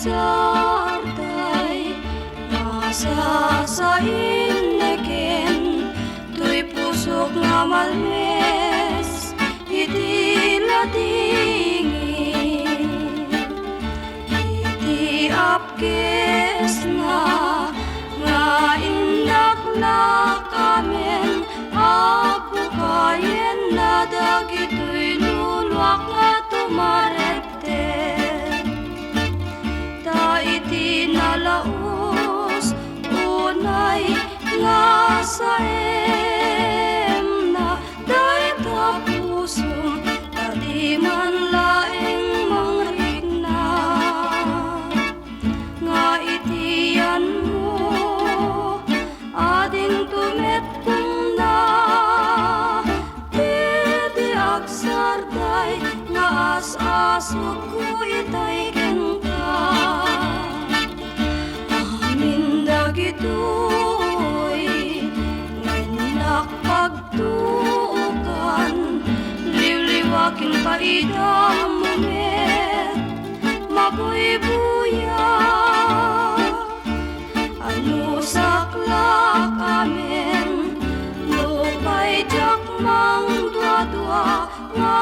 agsarday masasain neken tuy pusok nga malmes iti ladingin iti apkes na nga inaknak amen apo kayen na dagitoy nulwak nga tumarete ta iti nalaos unay nga saem na dahi tapusong tadi man laeng mangrigna nga itiyan mo ading tumetpong na iti agsarday nga as-asok ko itay kenka amin dagitoy ngayon pagtuukan liwliwakin paidam met mabuybuya ano saklak amin lupay jak mang dua-dua nga